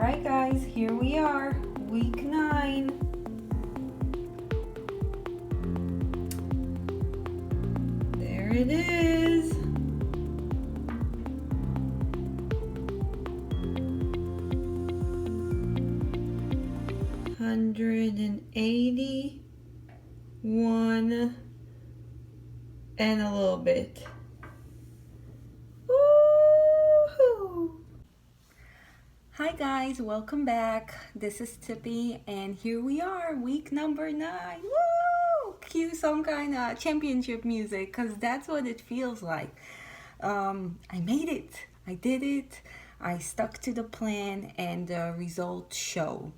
Alright guys, here we are, week 9. There it is. $181 and a little bit. Woo-hoo. Hi guys, welcome back. This is Tsippy and here we are, week number 9. Woo! Cue some kind of championship music because that's what it feels like. I made it. I did it. I stuck to the plan and the results show.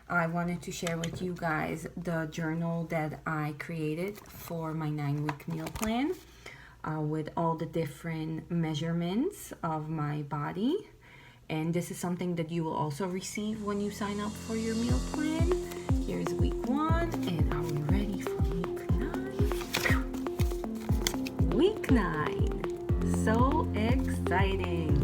I wanted to share with you guys the journal that I created for my 9-week meal plan with all the different measurements of my body. And this is something that you will also receive when you sign up for your meal plan. Here's week 1, and are we ready for week 9? Week 9. So exciting.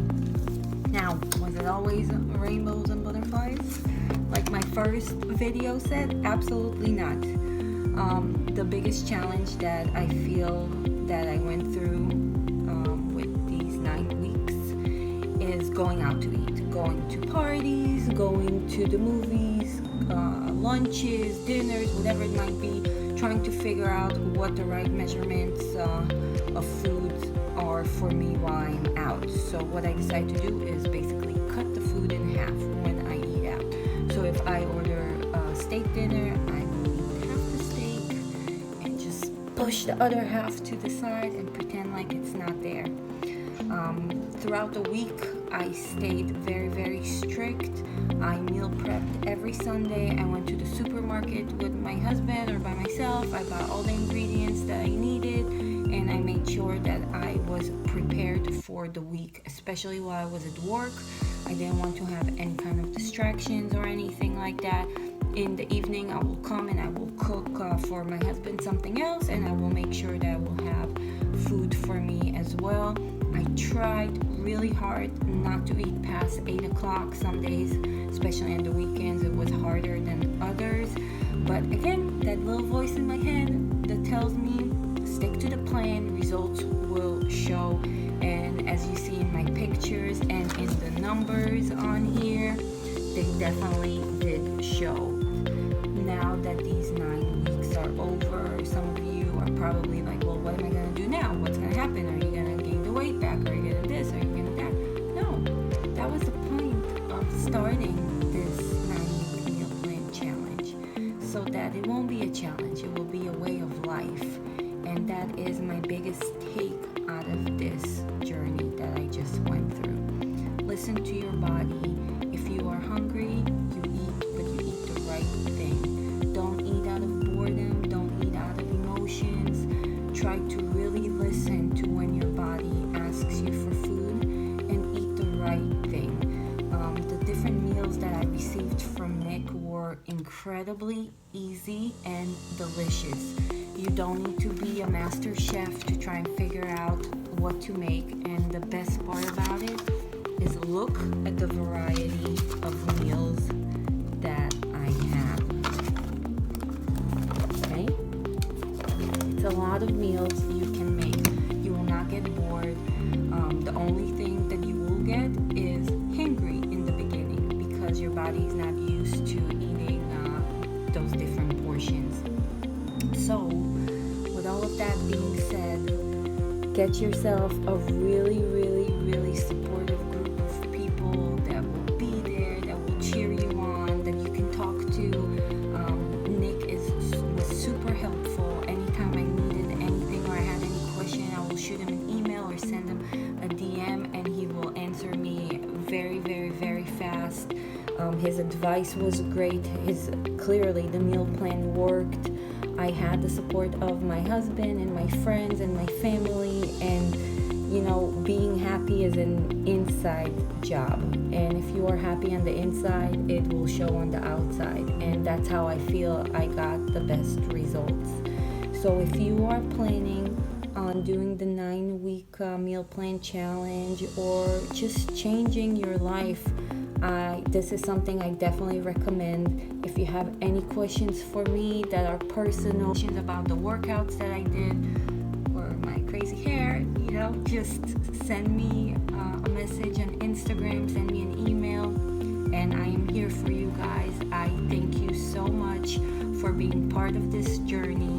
Now, was it always rainbows and butterflies? Like my first video said, absolutely not. The biggest challenge that I feel that I went through with these 9 weeks is going out to eat, going to parties, going to the movies, lunches, dinners, whatever it might be, trying to figure out what the right measurements of food are for me while I'm out. So what I decide to do is basically cut the food in half when I eat out. So if I order a steak dinner, I will eat half the steak and just push the other half to the side and pretend like it's not there. Throughout the week, I stayed very, very strict. I meal prepped every Sunday. I went to the supermarket with my husband or by myself. I bought all the ingredients that I needed, and I made sure that I was prepared for the week, especially while I was at work. I didn't want to have any kind of distractions or anything like that. In the evening, I will come and I will cook for my husband something else, and I will make sure that I will have food for me as well. I tried really hard not to eat past 8 o'clock. Some days, especially on the weekends, it was harder than others. But again, that little voice in my head that tells me, stick to the plan, results will show. And as you see in my pictures and in the numbers on here, they definitely did show. Now that these 9 weeks are over, some of you are probably like, well, what am I going to do now? What's going to happen? Are you going to gain the weight back? Are you going to this? Are you going to that? No, that was the point of starting this 9-week meal plan challenge, so that it won't be a challenge, it will be a way of life. And that is my biggest take out of this journey that I just went through. Listen to your body. If you are hungry, you eat, but you eat the right thing. Don't eat out of boredom. Don't eat out of emotions. Try to really listen to when your body asks you for food and eat the right thing. The different meals that I received from Nick were incredibly easy and delicious. You don't need to be a master chef to try and figure out what to make, and the best part about it is look at the variety of meals that I have. Okay? It's a lot of meals you can make. You will not get bored. The only thing that you will get is hungry in the beginning because your body is not used to eating those different portions. So, with all of that being said, get yourself a really, really, really supportive group of people that will be there, that will cheer you on, that you can talk to. Nick was super helpful. Anytime I needed anything or I had any question, I will shoot him an email or send him a DM, and he will answer me very, very, very fast. His advice was great. Clearly the meal plan worked. I had the support of my husband and my friends and my family, and being happy is an inside job, and if you are happy on the inside, it will show on the outside, and that's how I feel I got the best results. So if you are planning on doing the 9-week meal plan challenge or just changing your life This is something I definitely recommend. If you have any questions for me that are personal, questions about the workouts that I did or my crazy hair, just send me a message on Instagram, send me an email, and I am here for you guys. I thank you so much for being part of this journey.